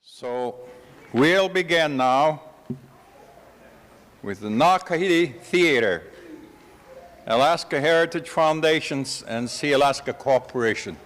So we'll begin now with the Naa Kahidi Theater, Alaska Heritage Foundations and Sealaska Corporation.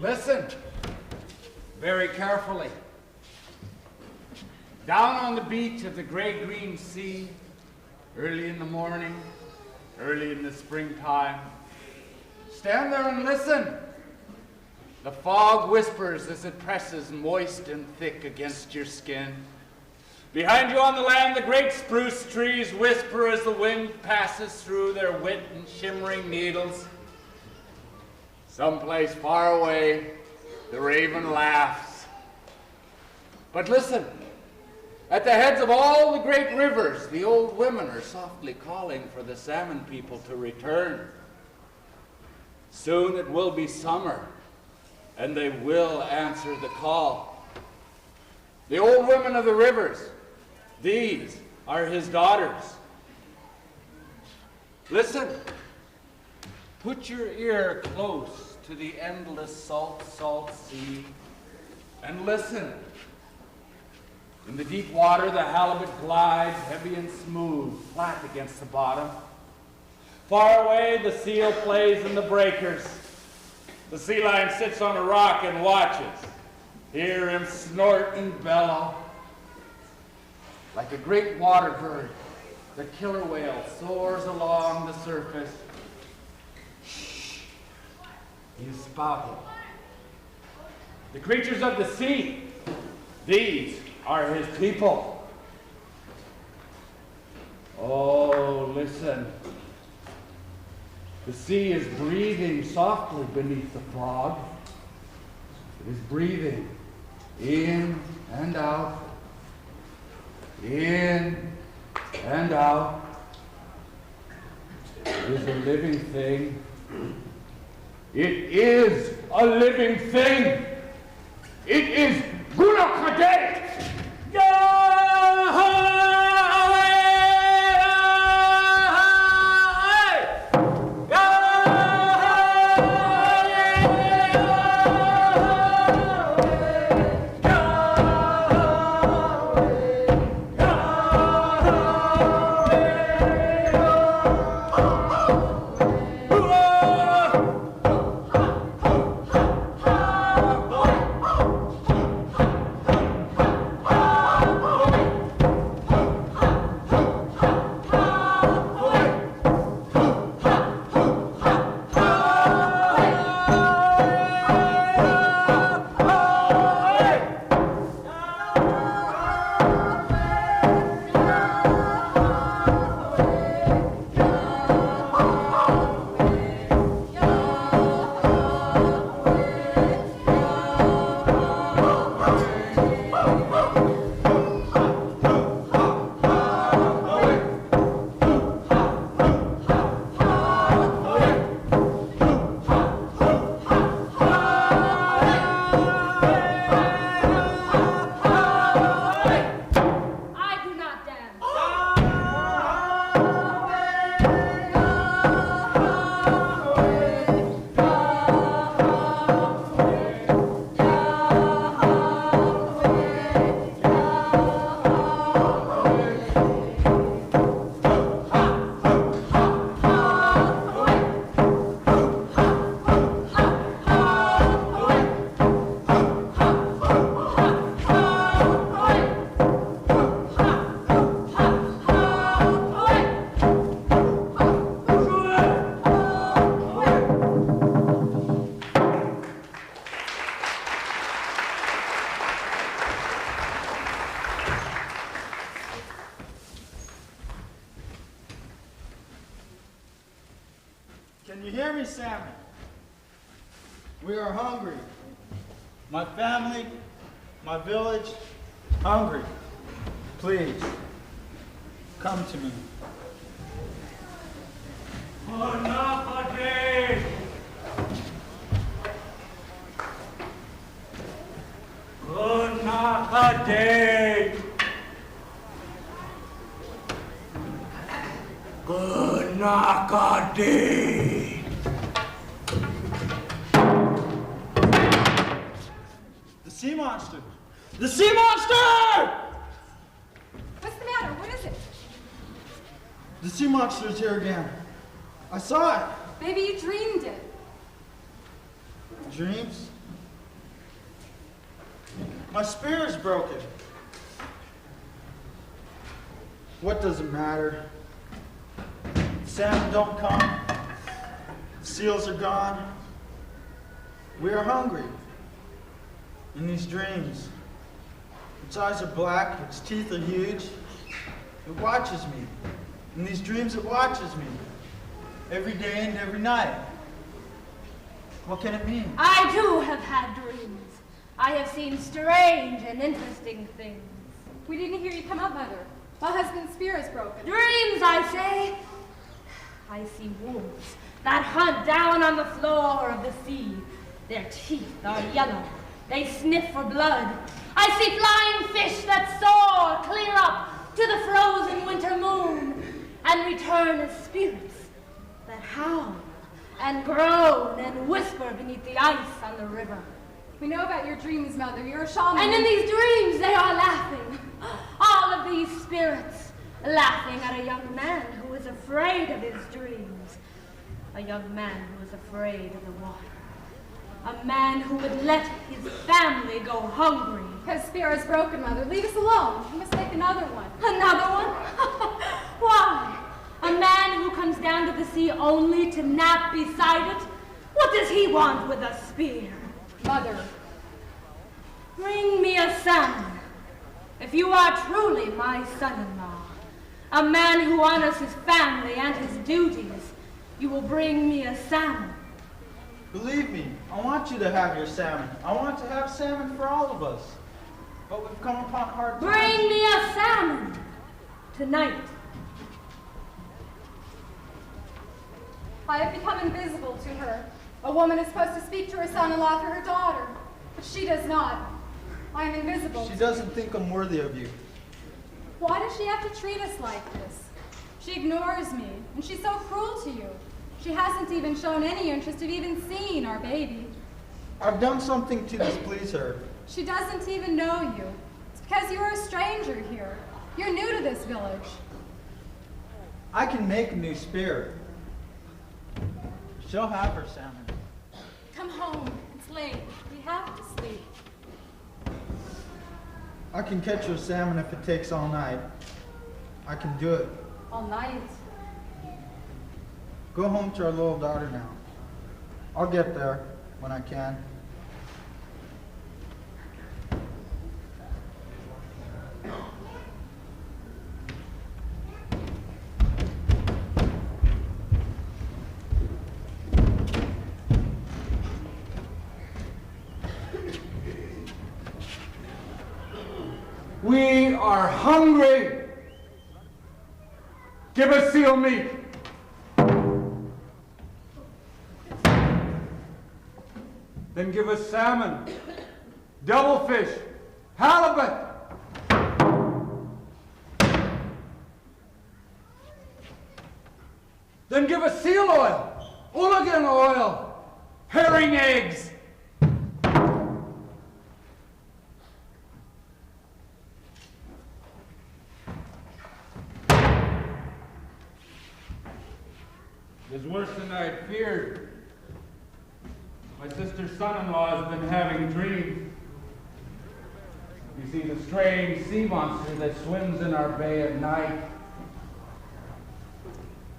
Listen very carefully. Down on the beach of the gray-green sea, early in the morning, early in the springtime, stand there and listen. The fog whispers as it presses moist and thick against your skin. Behind you on the land, the great spruce trees whisper as the wind passes through their wet and shimmering needles. Someplace far away, the raven laughs. But listen, at the heads of all the great rivers, the old women are softly calling for the salmon people to return. Soon it will be summer, and they will answer the call. The old women of the rivers, these are his daughters. Listen, put your ear close to the endless salt, salt sea, and listen. In the deep water, the halibut glides, heavy and smooth, flat against the bottom. Far away, the seal plays in the breakers. The sea lion sits on a rock and watches. Hear him snort and bellow. Like a great water bird, the killer whale soars along the surface. He is spouting. The creatures of the sea, these are his people. Oh, listen. The sea is breathing softly beneath the fog. It is breathing in and out, in and out. It is a living thing. It is a living thing. It is Juneau. salmon. We are hungry. My family, my village, hungry. Please, come to me. Naa Kahidi! Naa Kahidi! Naa Kahidi! The sea monster! The sea monster! What's the matter? What is it? The sea monster is here again. I saw it. Maybe you dreamed it. Dreams? My spear is broken. What does it matter? Salmon don't come. Seals are gone. We are hungry. In these dreams, its eyes are black, its teeth are huge. It watches me. In these dreams, it watches me. Every day and every night. What can it mean? I too have had dreams. I have seen strange and interesting things. We didn't hear you come up, Mother. My husband's spear is broken. Dreams, I say. I see wolves that hunt down on the floor of the sea. Their teeth are yellow. They sniff for blood. I see flying fish that soar clear up to the frozen winter moon and return as spirits that howl and groan and whisper beneath the ice on the river. We know about your dreams, Mother. You're a shaman. And in these dreams they are laughing. All of these spirits laughing at a young man who is afraid of his dreams. A young man who is afraid of the water. A man who would let his family go hungry. His spear is broken, Mother. Leave us alone. You must make another one. Another one? Why? A man who comes down to the sea only to nap beside it? What does he want with a spear? Mother. Bring me a salmon. If you are truly my son-in-law, a man who honors his family and his duties, you will bring me a salmon. Believe me, I want you to have your salmon. I want to have salmon for all of us. But we've come upon hard times. Bring me a salmon tonight. I have become invisible to her. A woman is supposed to speak to her son-in-law for her daughter, but she does not. I am invisible. She doesn't think I'm worthy of you. Why does she have to treat us like this? She ignores me, and she's so cruel to you. She hasn't even shown any interest of even seeing our baby. I've done something to displease her. She doesn't even know you. It's because you are a stranger here. You're new to this village. I can make a new spear. She'll have her salmon. Come home. It's late. We have to sleep. I can catch your salmon if it takes all night. I can do it. All night. Go home to our little daughter now. I'll get there when I can. We are hungry. Give us seal meat. Then give us salmon, devilfish, halibut. Then give us seal oil, ooligan oil, herring eggs. It is worse than I had feared. My sister's son-in-law has been having dreams. He sees a strange sea monster that swims in our bay at night.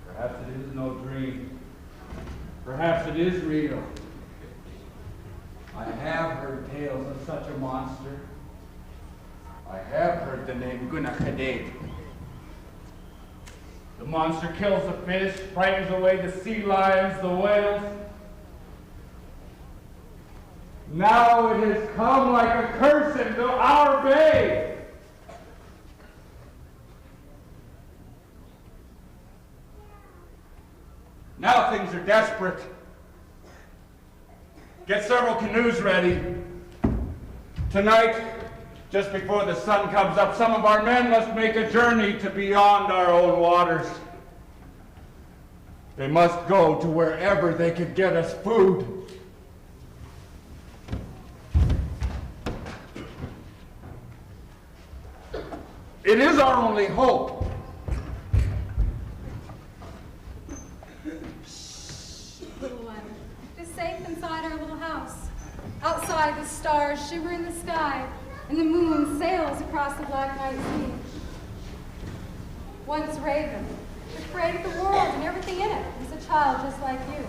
Perhaps it is no dream. Perhaps it is real. I have heard tales of such a monster. I have heard the name Naa Kahidi. The monster kills the fish, frightens away the sea lions, the whales. Now it has come like a curse into our bay. Now things are desperate. Get several canoes ready. Tonight, just before the sun comes up, some of our men must make a journey to beyond our own waters. They must go to wherever they could get us food. It is our only hope. Little one, just safe inside our little house. Outside, the stars shimmer in the sky, and the moon sails across the black night sea. Once Raven, who created the world and everything in it, was a child just like you.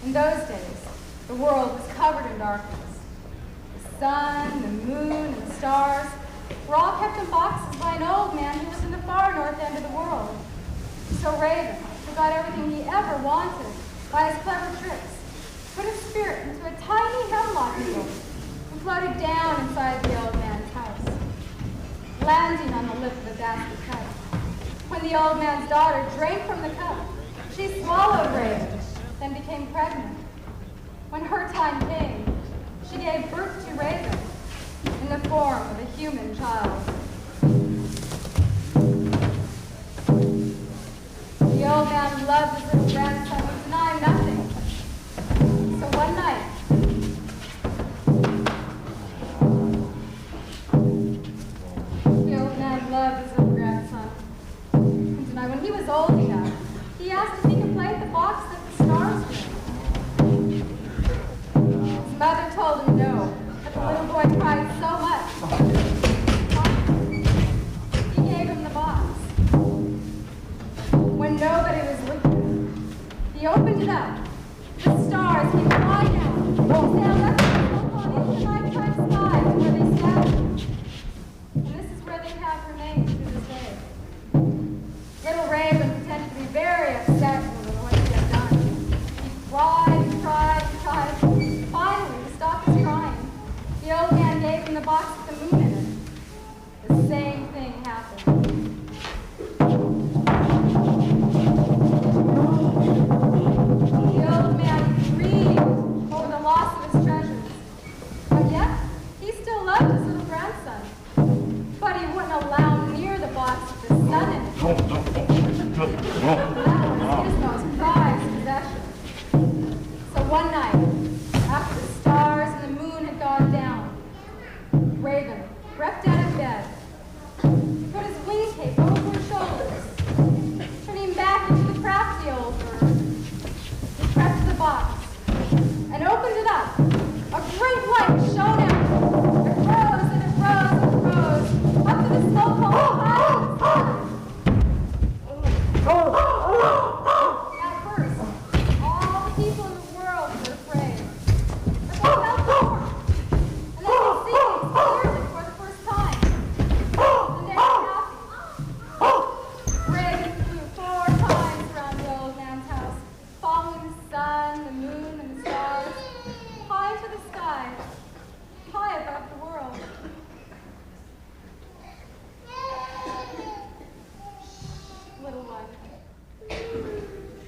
In those days, the world was covered in darkness. The sun, the moon, and the stars were all kept in boxes by an old man who was in the far north end of the world. So Raven, who got everything he ever wanted by his clever tricks, put his spirit into a tiny hemlock needle and floated down inside the old man's house, landing on the lip of the basket cup. When the old man's daughter drank from the cup, she swallowed Raven, then became pregnant. When her time came, she gave birth to Raven in the form of a human child. The old man loved his little grandson and denied nothing. So one night, the old man loved his little grandson. And tonight, when he was old enough, he asked if he could play at the box that the stars were in. His mother told him no, but the little boy cried so much. He gave him the box. When nobody was looking, he opened it up. The stars came flying down. They sailed up into the nighttime sky to where they scattered. And this is where they have remained to this day. Little Raven pretended to be very upset over what he had done. He cried and cried and cried. Finally, to stop his crying, the old man gave him the box with the moon in it. The same thing happened. The old man grieved over the loss of his treasures. But yet, he still loved his little grandson. But he wouldn't allow him near the box with the sun in it. That was his most prized possession. So one night, after the stars and the moon had gone down, Raven crept out of bed. He put his wing cape over his shoulders, turning back into the crafty old bird. He crept to the box and opened it up. A great light shone out. It rose and it rose and it rose up to the smoke-hole high in the sky. At first, all the people in the world were afraid. But they felt the warmth, and they could see things clearly for the first time. And they were happy. Raven flew 4 times around the old man's house, following the sun, the moon, and the stars, high into the sky, high above the world. Little one.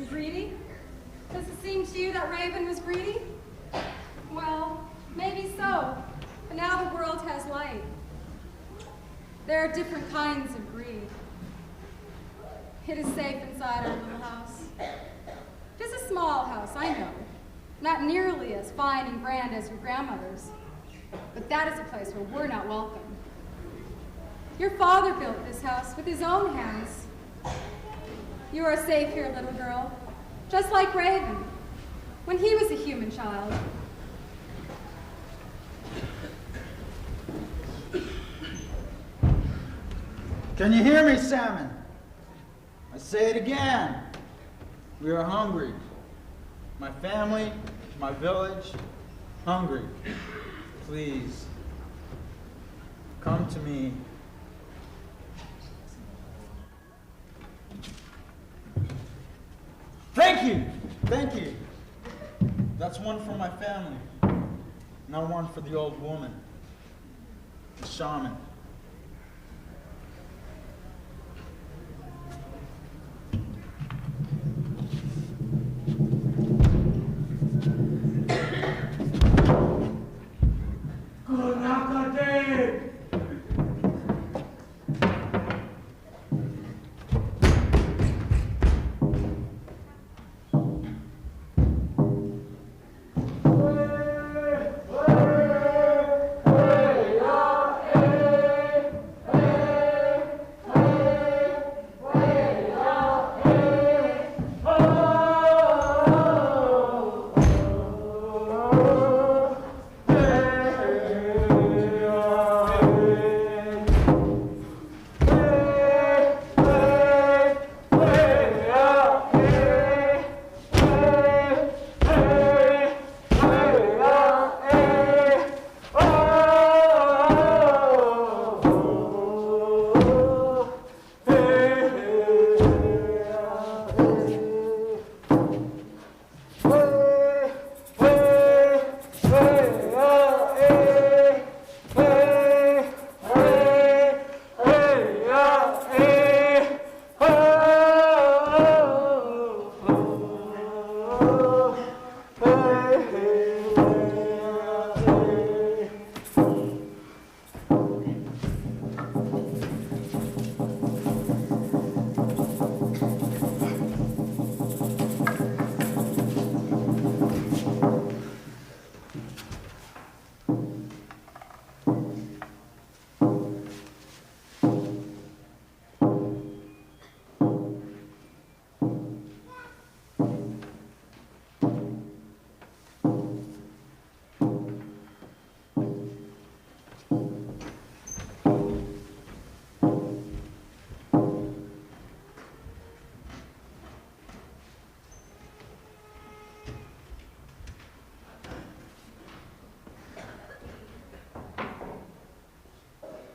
Greedy? Does it seem to you that Raven was greedy? Well, maybe so, but now the world has light. There are different kinds of greed. It is safe inside our little house. It is a small house, I know, not nearly as fine and grand as your grandmother's, but that is a place where we're not welcome. Your father built this house with his own hands. You are safe here, little girl, just like Raven, when he was a human child. Can you hear me, salmon? I say it again. We are hungry. My family, my village, hungry. Please, come to me. That's one for my family. Now one for the old woman, the shaman. Naa Kahidi.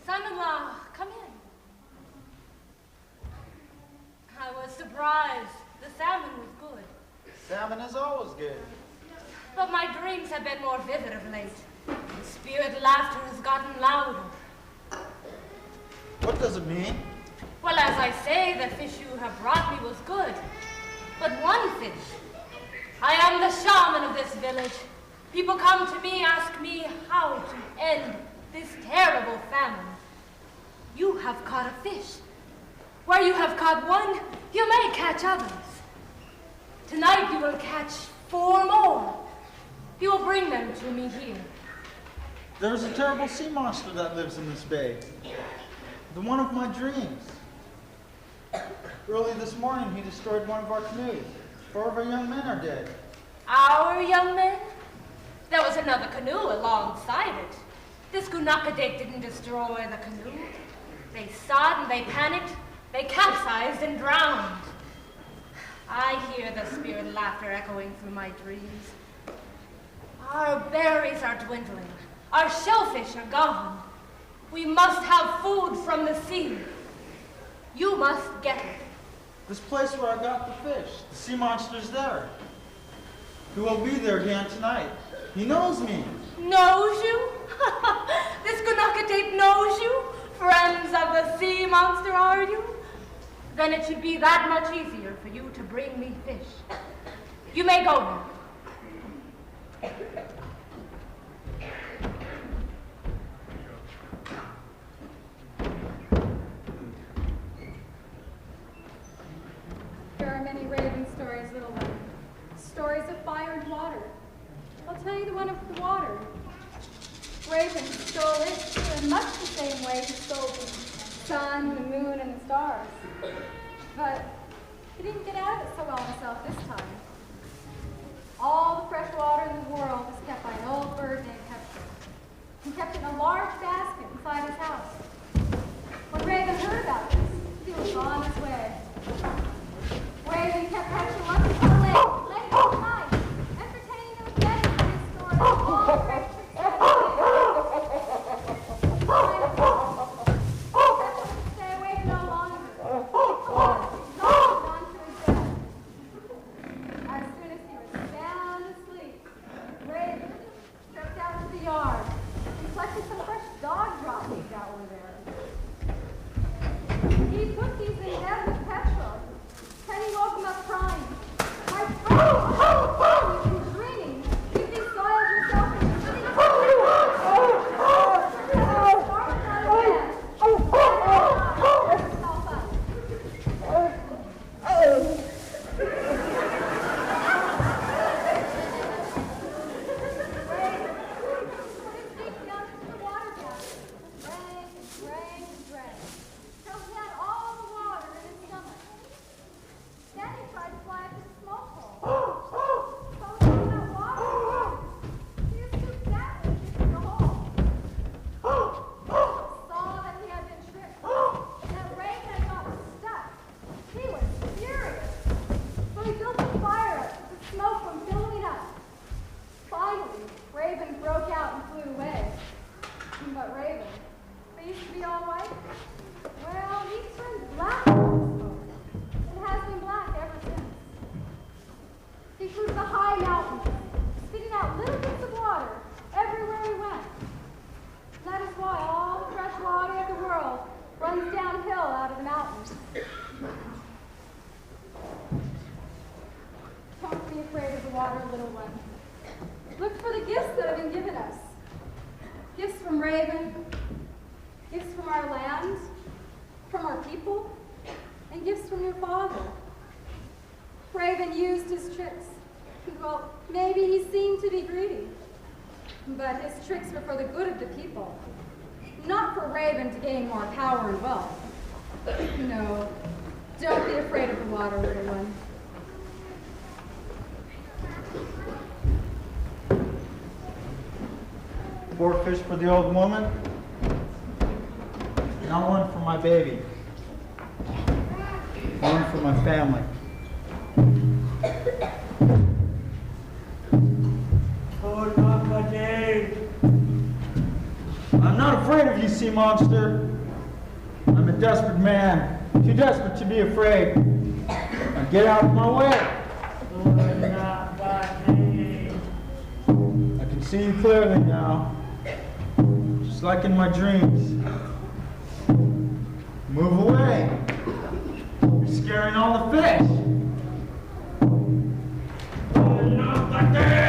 Son-in-law, come in. I was surprised. The salmon was good. Salmon is always good. But my dreams have been more vivid of late. The spirit laughter has gotten louder. What does it mean? Well, as I say, the fish you have brought me was good. But one fish. I am the shaman of this village. People come to me, ask me how to end this terrible famine. You have caught a fish. Where you have caught one, you may catch others. Tonight you will catch 4 more. You will bring them to me here. There's a terrible sea monster that lives in this bay. The one of my dreams. Early this morning, he destroyed one of our canoes. 4 of our young men are dead. Our young men? There was another canoe alongside it. This Naa Kahidi didn't destroy the canoe. They saw it and they panicked. They capsized and drowned. I hear the spirit laughter echoing through my dreams. Our berries are dwindling. Our shellfish are gone. We must have food from the sea. You must get it. This place where I got the fish, the sea monster's there. He will be there again tonight. He knows me. Knows you? This Naa Kahidi knows you? Friends of the sea monster, are you? Then it should be that much easier for you to bring me fish. You may go now. There are many raven stories, little one. Stories of fire and water. I'll tell you the one of the water. Raven stole it in much the same way he stole the sun, the moon, and the stars. But he didn't get out of it so well himself this time. All the fresh water in the world was kept by an old bird named Hector. He kept it in a large basket inside his house. When Raven heard about this, he was on his way. Raven kept Hector up until late at night, entertaining him with many great stories of all the great tricks that he did. Stay awake no longer. As soon as he was sound asleep, Raven used his tricks. Well, maybe he seemed to be greedy. But his tricks were for the good of the people. Not for Raven to gain more power and wealth. No, don't be afraid of the water, little one. Four fish for the old woman. Now one for my baby. One for my family. Oh, Naa Kahidi. I'm not afraid of you, sea monster. I'm a desperate man. Too desperate to be afraid. Now get out of my way. Oh, Naa Kahidi. I can see you clearly now. Just like in my dreams. Move away. You're scaring all the fish. Oh, Naa Kahidi.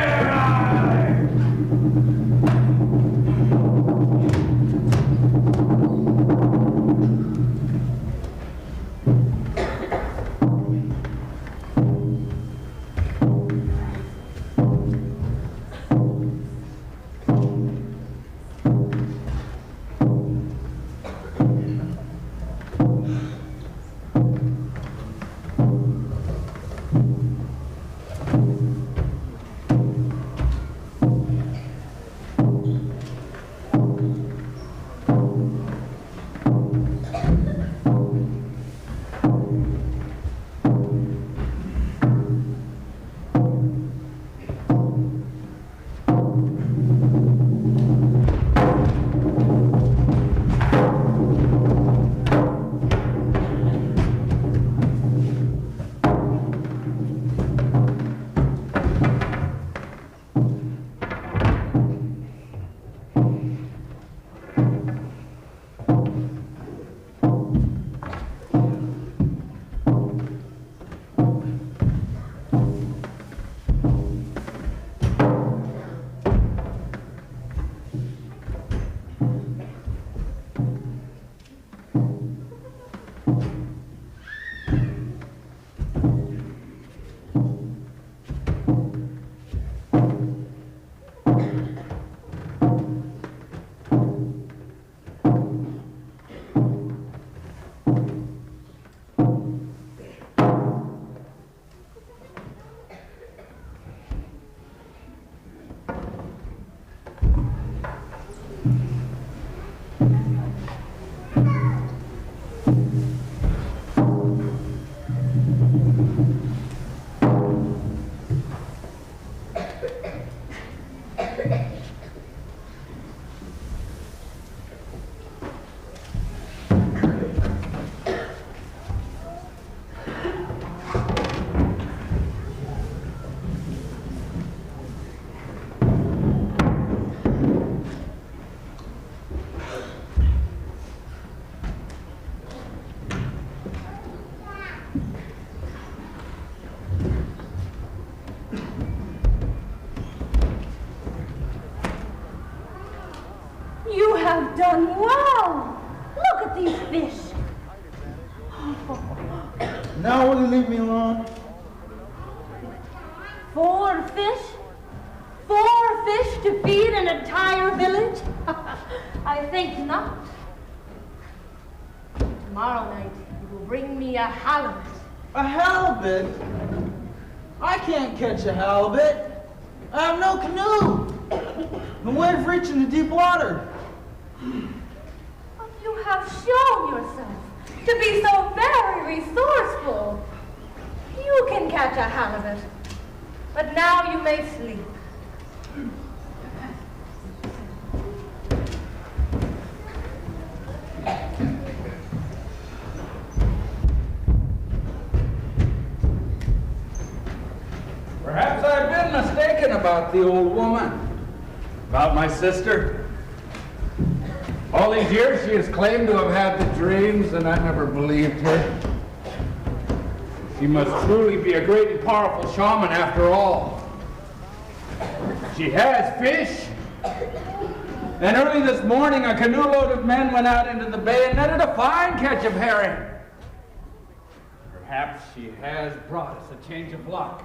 You have done well. Look at these fish. Now will you leave me alone? 4 fish? 4 fish to feed an entire village? I think not. Tomorrow night, you will bring me a halibut. A halibut? I can't catch a halibut. I have no canoe. No way of reaching the deep water. But you have shown yourself to be so very resourceful. You can catch a halibut. But now you may sleep. Perhaps I've been mistaken about the old woman. About my sister. All these years she has claimed to have had the dreams, and I never believed her. She must truly be a great and powerful shaman after all. She has fish. And early this morning, a canoe load of men went out into the bay and netted a fine catch of herring. Perhaps she has brought us a change of luck.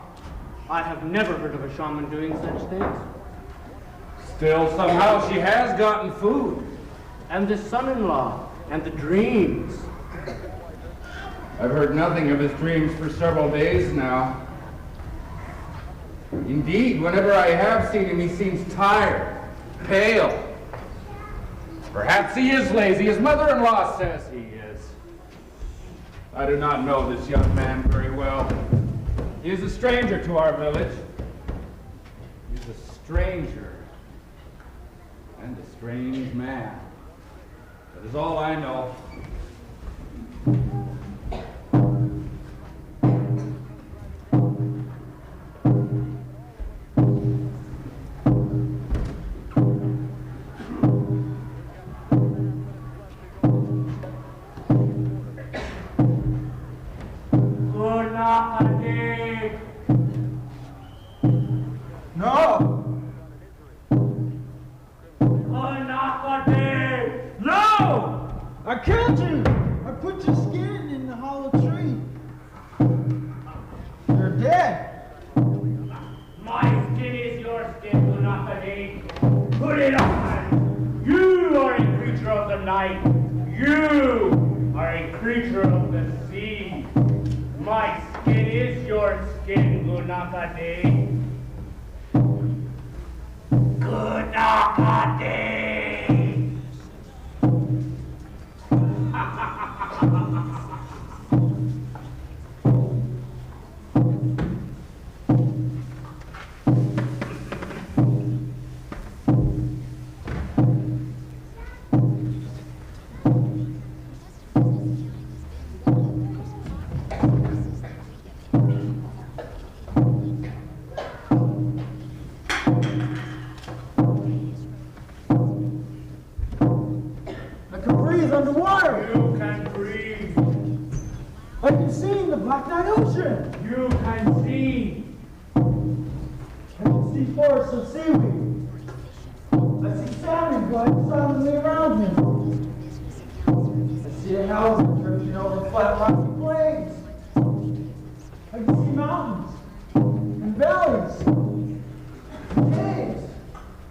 I have never heard of a shaman doing such things. Still, somehow she has gotten food. And the son-in-law, and the dreams. I've heard nothing of his dreams for several days now. Indeed, whenever I have seen him, he seems tired, pale. Perhaps he is lazy. His mother-in-law says he is. I do not know this young man very well. He is a stranger to our village. He's a stranger and a strange man. That is all I know. Naa Kahidi. No! Naa Kahidi. No! I killed you! I put your skin in the hollow tree. You're dead. My skin is your skin, Naa Kahidi. Put it on. You are a creature of the night. You are a creature of the sea. My skin is your skin, Naa Kahidi. Naa Kahidi. I can breathe underwater. You can breathe. I can see in the Black Night Ocean. You can see. I can see forests of seaweed. I see salmon gliding silently around me. I see a house drifting over flat rocky plains. I can see mountains and valleys and caves,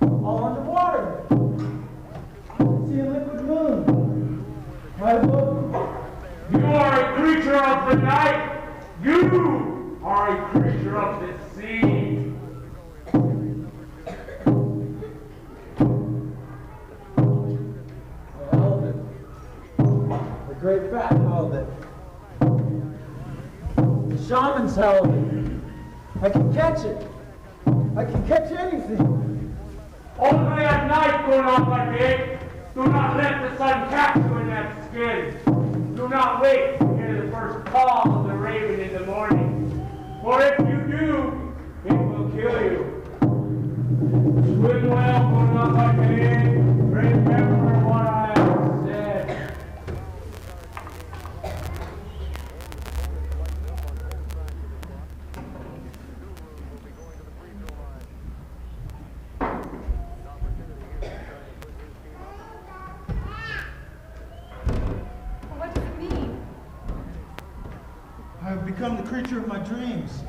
all underwater. I can see a liquid moon right above me. You are a creature of the night. You are a creature of the sea. I held it. The great bat held it. The shamans held it. I can catch it. I can catch anything. Only at night, Naa Kahidi. Do not let the sun catch you in that skin. Do not wait to hear the first call of the raven in the morning. For if you do, it will kill you. Swim well, Naa Kahidi. Remember what I have said. What does it mean? I have become the creature of my dreams.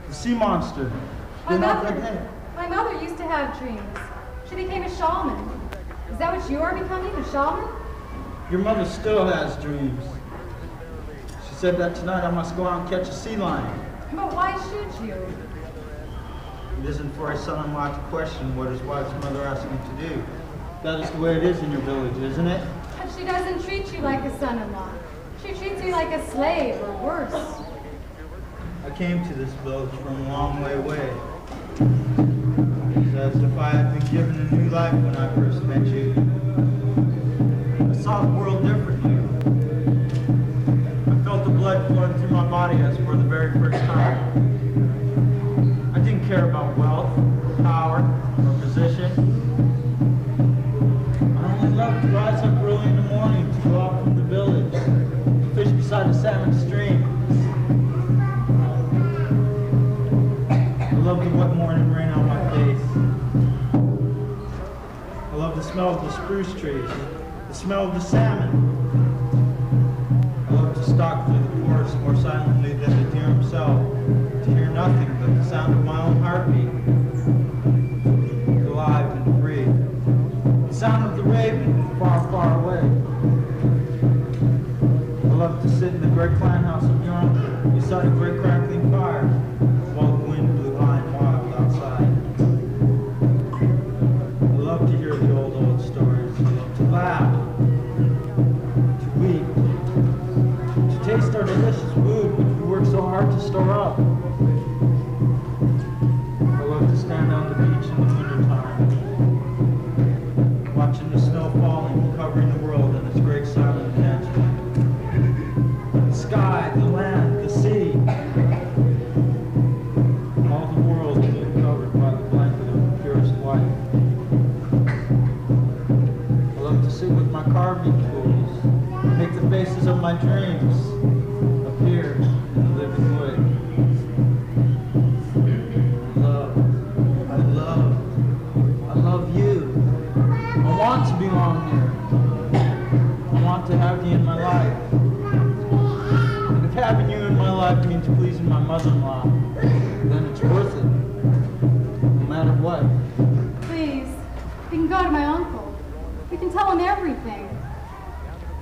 The sea monster. My The Naa mother, Kahidi. my mother used to have dreams. She became a shaman. Is that what you are becoming, a shaman? Your mother still has dreams. She said that tonight I must go out and catch a sea lion. But why should you? It isn't for a son-in-law to question what his wife's mother asked him to do. That is the way it is in your village, isn't it? But she doesn't treat you like a son-in-law. She treats you like a slave, or worse. I came to this village from a long way away. It's as if I had been given a new life when I first met you. I saw the world differently. I felt the blood flowing through my body as for the very first time. I didn't care about wealth, or power, or position. I only loved to rise up early in the morning to go out from the village, to fish beside a salmon stream. I love the wet morning rain on my face. I love the smell of the spruce trees, the smell of the salmon. I love to stalk through the forest my carving tools, make the faces of my dreams appear in the living wood. I love you. I want to belong here. I want to have you in my life. And if having you in my life means pleasing my mother-in-law, then it's worth it, no matter what. Please, we can go to my uncle. We can tell him everything.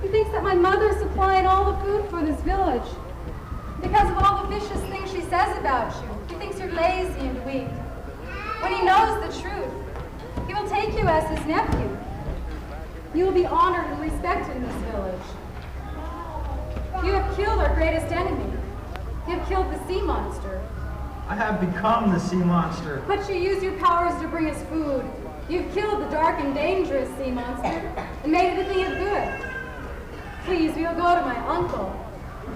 He thinks that my mother's supplying all the food for this village. Because of all the vicious things she says about you, he thinks you're lazy and weak. When he knows the truth, he will take you as his nephew. You will be honored and respected in this village. You have killed our greatest enemy. You have killed the sea monster. I have become the sea monster. But you use your powers to bring us food. You've killed the dark and dangerous sea monster and made it a thing of good. Please, we'll go to my uncle.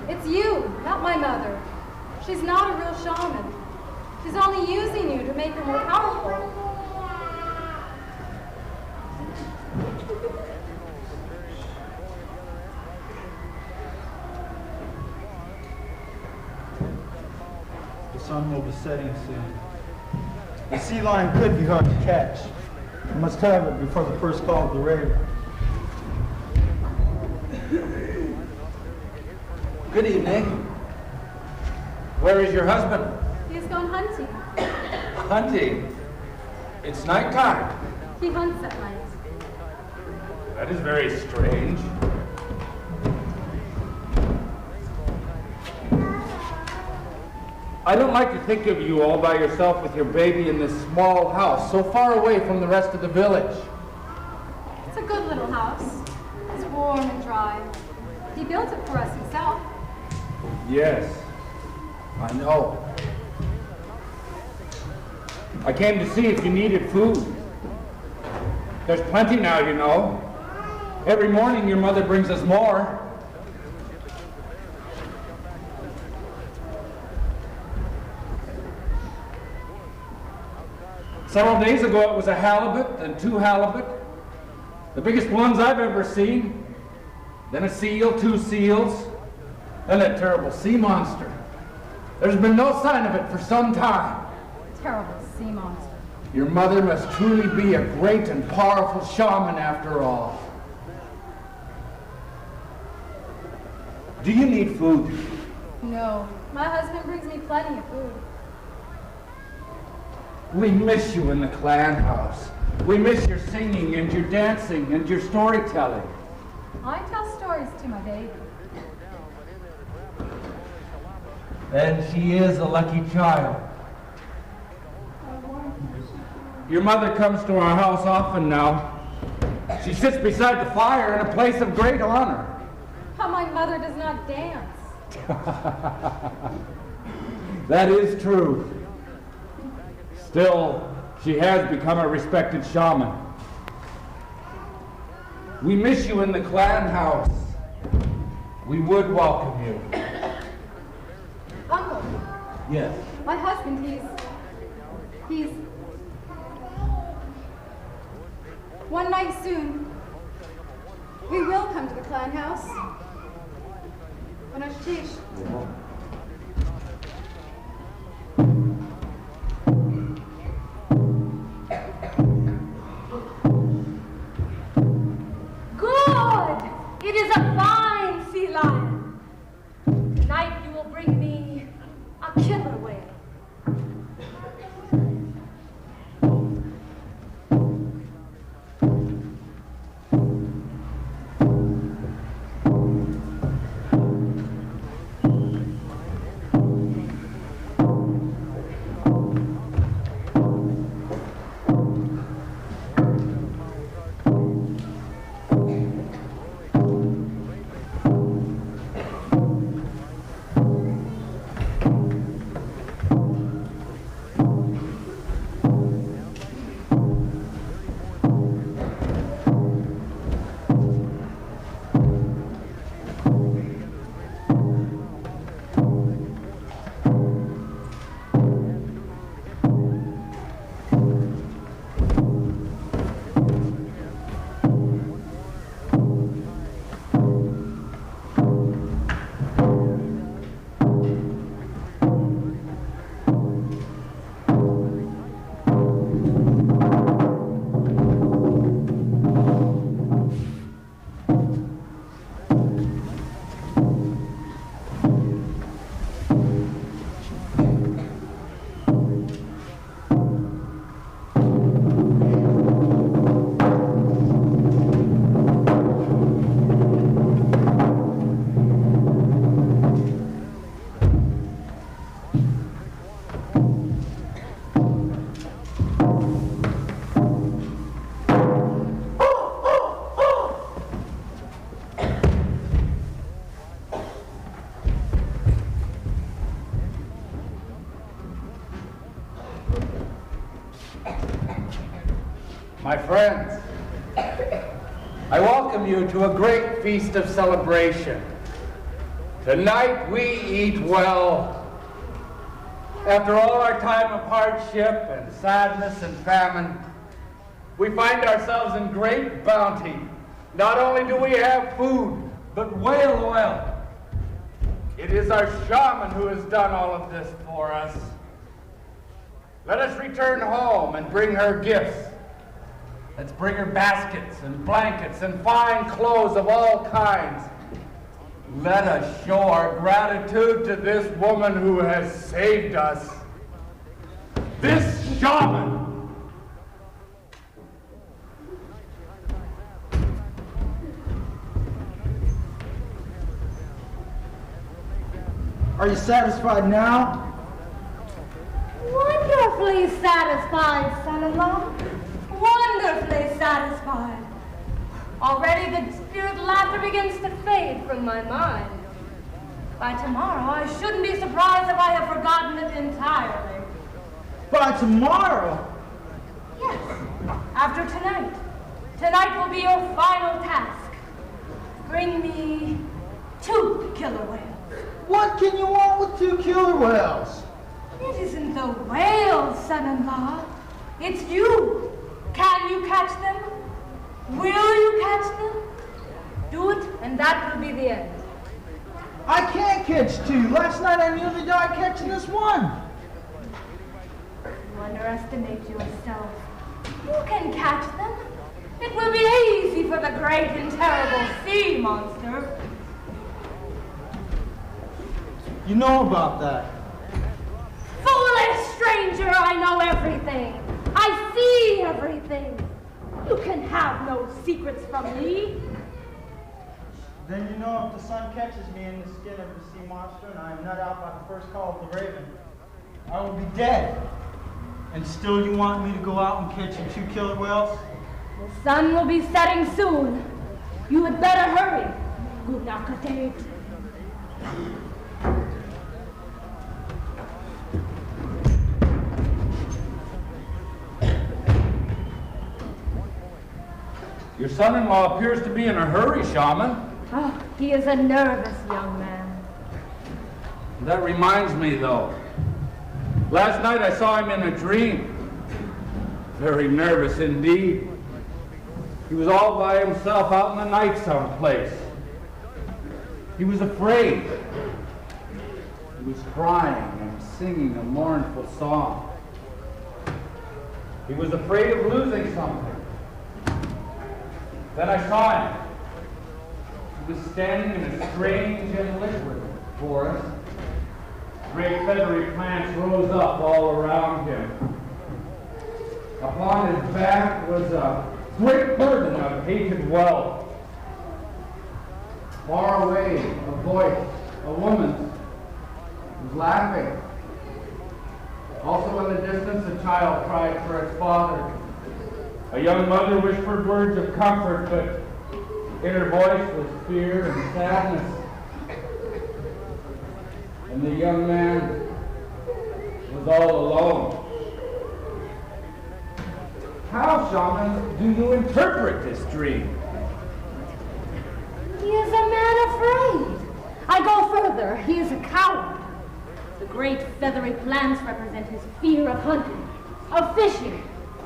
It's you, not my mother. She's not a real shaman. She's only using you to make her more powerful. The sun will be setting soon. The sea lion could be hard to catch. I must have it before the first call of the raven. Good evening. Where is your husband? He has gone hunting. Hunting. It's nighttime. He hunts at night. That is very strange. I don't like to think of you all by yourself with your baby in this small house, so far away from the rest of the village. It's a good little house. It's warm and dry. He built it for us himself. Yes, I know. I came to see if you needed food. There's plenty now, you know. Every morning your mother brings us more. Several days ago it was a halibut and 2 halibut. The biggest ones I've ever seen. Then a seal, 2 seals, and a terrible sea monster. There's been no sign of it for some time. Terrible sea monster. Your mother must truly be a great and powerful shaman after all. Do you need food? No, my husband brings me plenty of food. We miss you in the clan house. We miss your singing and your dancing and your storytelling. I tell stories to my baby. Then she is a lucky child. Your mother comes to our house often now. She sits beside the fire in a place of great honor. But my mother does not dance. That is true. Still, she has become a respected shaman. We miss you in the clan house. We would welcome you. Uncle, Yes. my husband, he's... One night soon, we will come to the clan house. Wanashish. Good! It is a fine sea lion. Tonight you will bring me a killer whale. friends, I welcome you to a great feast of celebration. Tonight we eat well. After all our time of hardship and sadness and famine, we find ourselves in great bounty. Not only do we have food, but whale oil. It is our shaman who has done all of this for us. Let us return home and bring her gifts. Let's bring her baskets and blankets and fine clothes of all kinds. Let us show our gratitude to this woman who has saved us. This shaman. Are you satisfied now? Wonderfully satisfied, son-in-law. Wonderfully satisfied. Already the spirit laughter begins to fade from my mind. By tomorrow, I shouldn't be surprised if I have forgotten it entirely. By tomorrow? Yes, after tonight. Tonight will be your final task. Bring me 2 killer whales. What can you want with 2 killer whales? It isn't the whales, son-in-law. It's you. Can you catch them? Will you catch them? Do it, and that will be the end. I can't catch 2. Last night I nearly died catching this one. You underestimate yourself. You can catch them. It will be easy for the great and terrible sea monster. You know about that. Foolish stranger, I know everything. I see everything. You can have no secrets from me. Then you know if the sun catches me in the skin of the sea monster and I am not out by the first call of the raven, I will be dead. And still you want me to go out and catch you 2 killer whales? The sun will be setting soon. You had better hurry. Naa Kahidi. Your son-in-law appears to be in a hurry, shaman. Oh, he is a nervous young man. That reminds me, though. Last night I saw him in a dream. Very nervous indeed. He was all by himself out in the night someplace. He was afraid. He was crying and singing a mournful song. He was afraid of losing something. Then I saw him. He was standing in a strange and liquid forest. Great feathery plants rose up all around him. Upon his back was a great burden of hated wealth. Far away, a voice, a woman, was laughing. Also in the distance, a child cried for its father. A young mother whispered words of comfort, but in her voice was fear and sadness. And the young man was all alone. How, shaman, do you interpret this dream? He is a man afraid. I go further. He is a coward. The great feathery plants represent his fear of hunting, of fishing.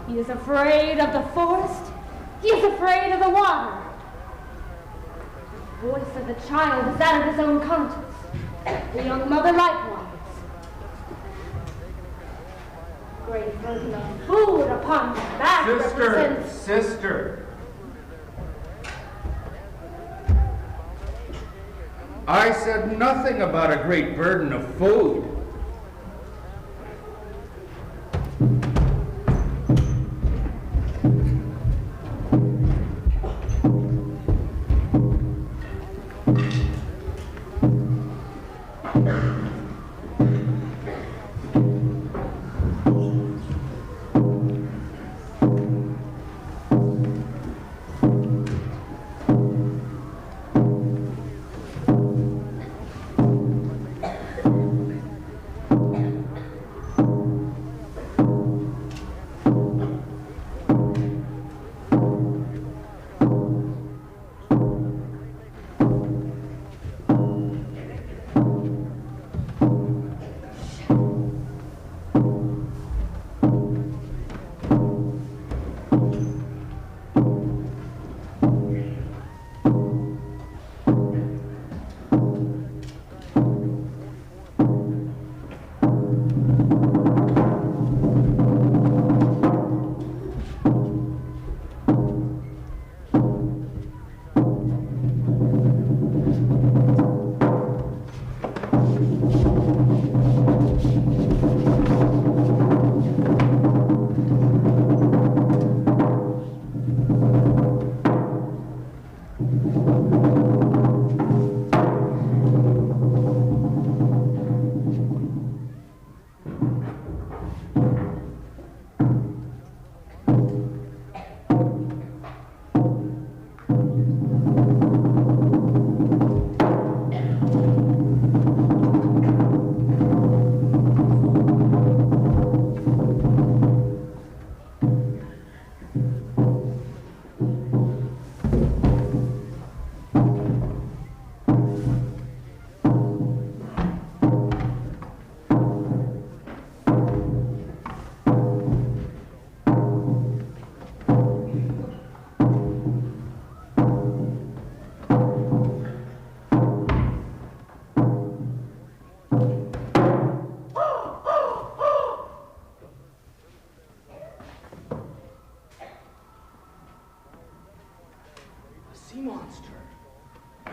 He is afraid of the forest. He is afraid of the water. The voice of the child is that of his own conscience. The young mother likewise. Great burden of food upon his back represents... Sister. I said nothing about a great burden of food.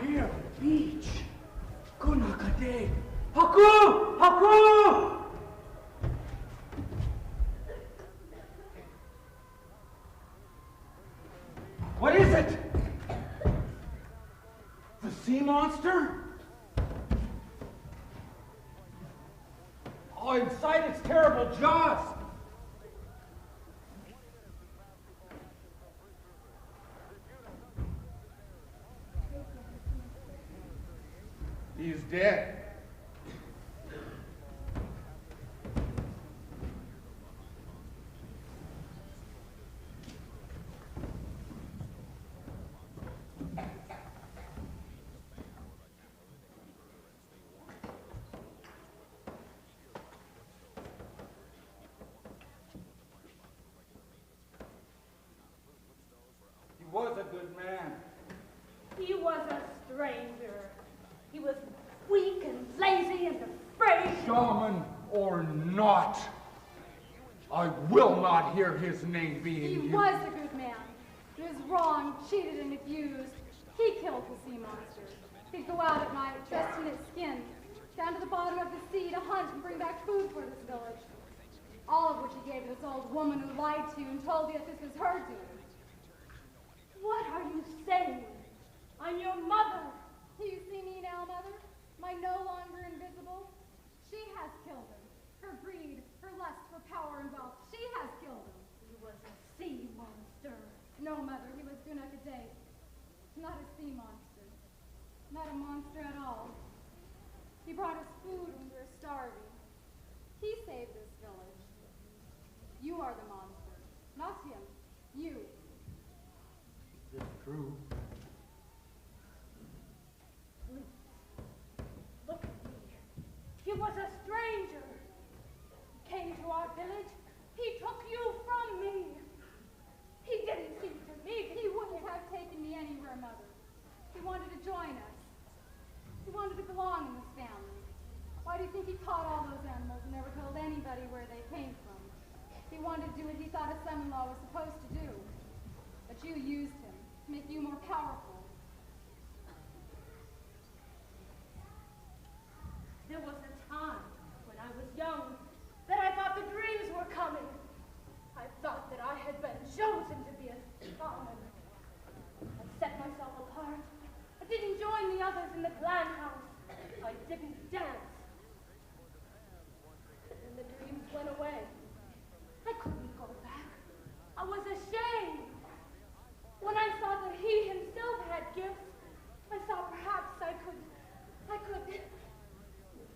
Here, beach. Naa Kahidi. Haku! Haku! What is it? The sea monster? Oh, inside its terrible jaws. He is dead. He was a good man. He was a stranger. He was weak and lazy and afraid. Shaman or not, I will not hear his name being He used. was a good man. He was wronged, cheated, and abused. He killed the sea monster. He'd go out at night, dressed in its skin, down to the bottom of the sea to hunt and bring back food for this village. All of which he gave to this old woman who lied to you and told you that this was her doing. What are you saying? I'm your mother. Do you see me now, Mother? Am I no longer invisible? She has killed him. Her greed, her lust for power and wealth, she has killed him. He was a sea monster. No, Mother, he was Juneau, not a sea monster. Not a monster at all. He brought us food when we were starving. He saved this village. You are the monster, not him. You. Is it true? Please, look at me. He was a stranger. He came to our village. He took you from me. He didn't seem to me. He wouldn't have taken me anywhere, Mother. He wanted to join us. He wanted to belong in this family. Why do you think he caught all those animals and never told anybody where they came from? He wanted to do what he thought a son-in-law was supposed to do. But you used him to make you more powerful. There was a time when I was young that I thought the dreams were coming. I thought that I had been chosen to be a shaman. I set myself apart. I didn't join the others in the clan house. I didn't dance. When the dreams went away, I couldn't go back. I was ashamed. When I saw that he himself had gifts, I thought perhaps I could.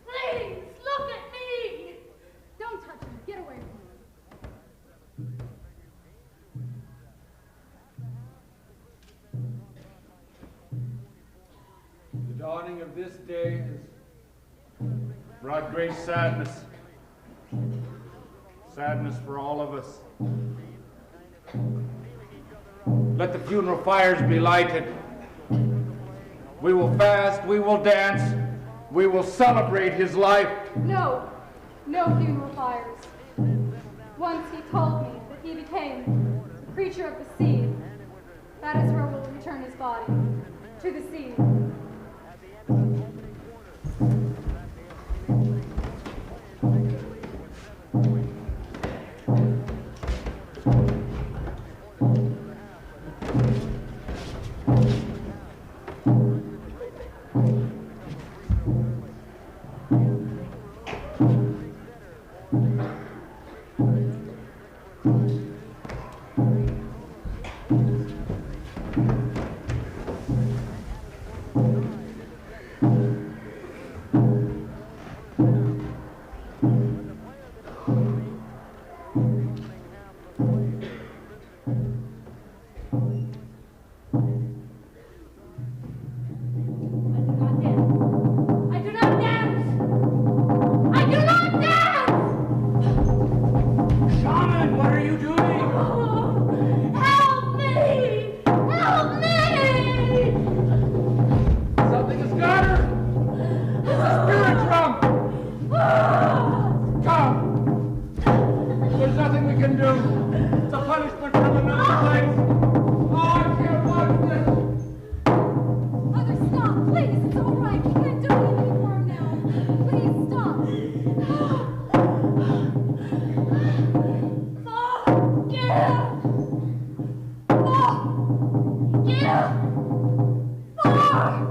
Please, look at me! Don't touch him. Get away from him. The dawning of this day has brought great sadness. Sadness for all of us. Let the funeral fires be lighted. We will fast, we will dance, we will celebrate his life. No. No funeral fires. Once he told me that he became a creature of the sea. That is where we'll return his body. To the sea. I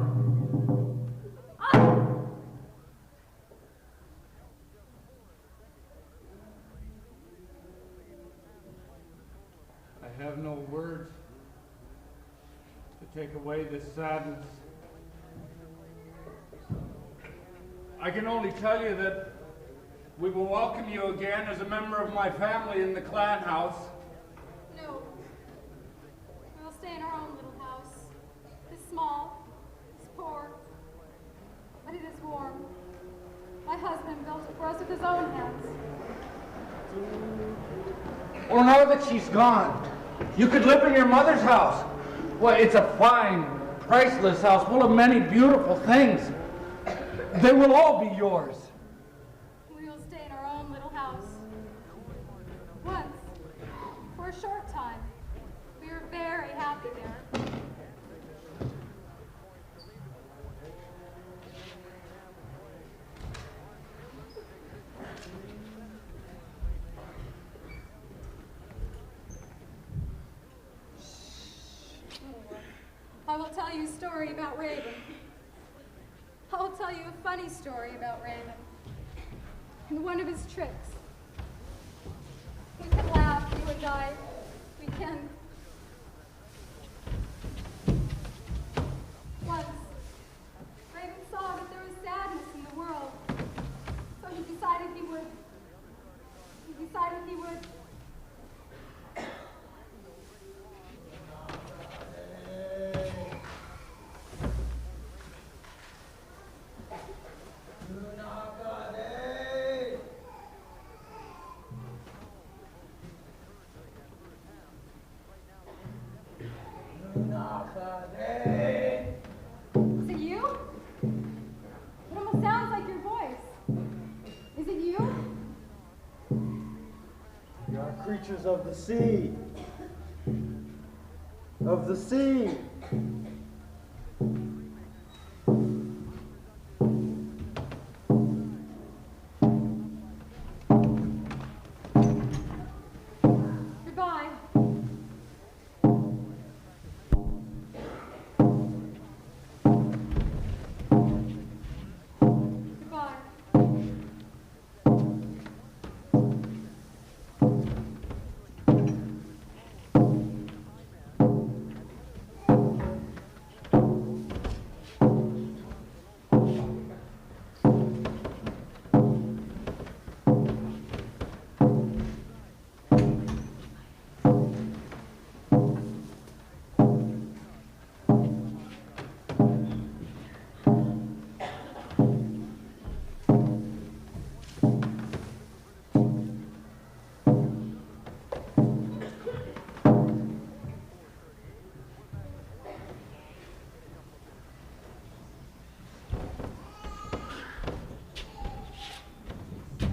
have no words to take away this sadness. I can only tell you that we will welcome you again as a member of my family in the clan house. No. We'll stay in our own little house. It's small, it's poor, but it is warm. My husband built it for us with his own hands. Well, now that she's gone, you could live in your mother's house. Well, it's a fine, priceless house full of many beautiful things. They will all be yours. We will stay in our own little house. Once, for a short time, we were very happy there. I will tell you a story about Raven. I will tell you a funny story about Raven and one of his tricks. We can laugh, you and I. We can. Once, Raven saw that there was sadness in the world, so he decided he would. Is it you? It almost sounds like your voice. Is it you? We are creatures of the sea. Of the sea. Goodbye. Goodbye.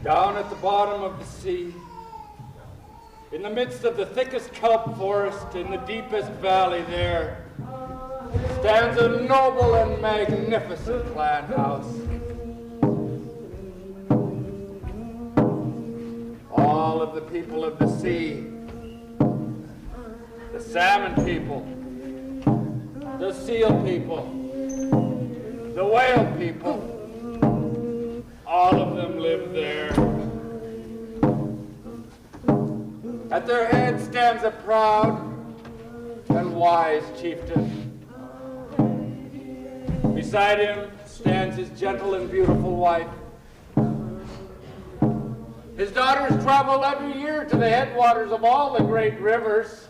Down at the bottom of the sea, in the midst of the thickest kelp forest, in the deepest valley there, stands a noble and magnificent clan house. All of the people of the sea, the salmon people, the seal people, the whale people, all of them live there. At their head stands a proud and wise chieftain. Beside him stands his gentle and beautiful wife. His daughters travel every year to the headwaters of all the great rivers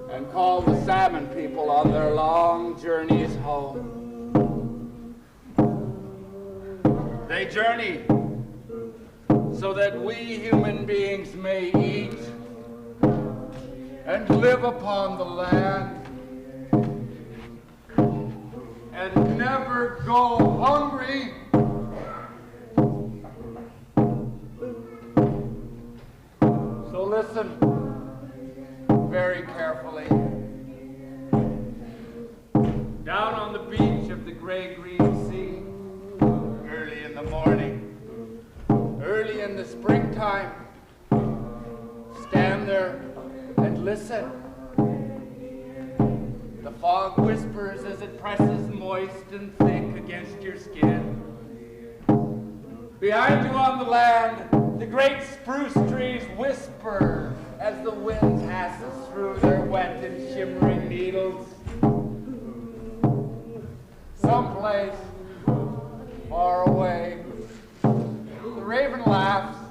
and call the salmon people on their long journeys home. They journey so that we human beings may eat and live upon the land and never go hungry. So listen very carefully. Down on the beach of the gray-green sea, early in the morning, early in the springtime, stand there and listen. fog whispers as it presses moist and thick against your skin. Behind you on the land, the great spruce trees whisper as the wind passes through their wet and shimmering needles. Someplace far away, the raven laughs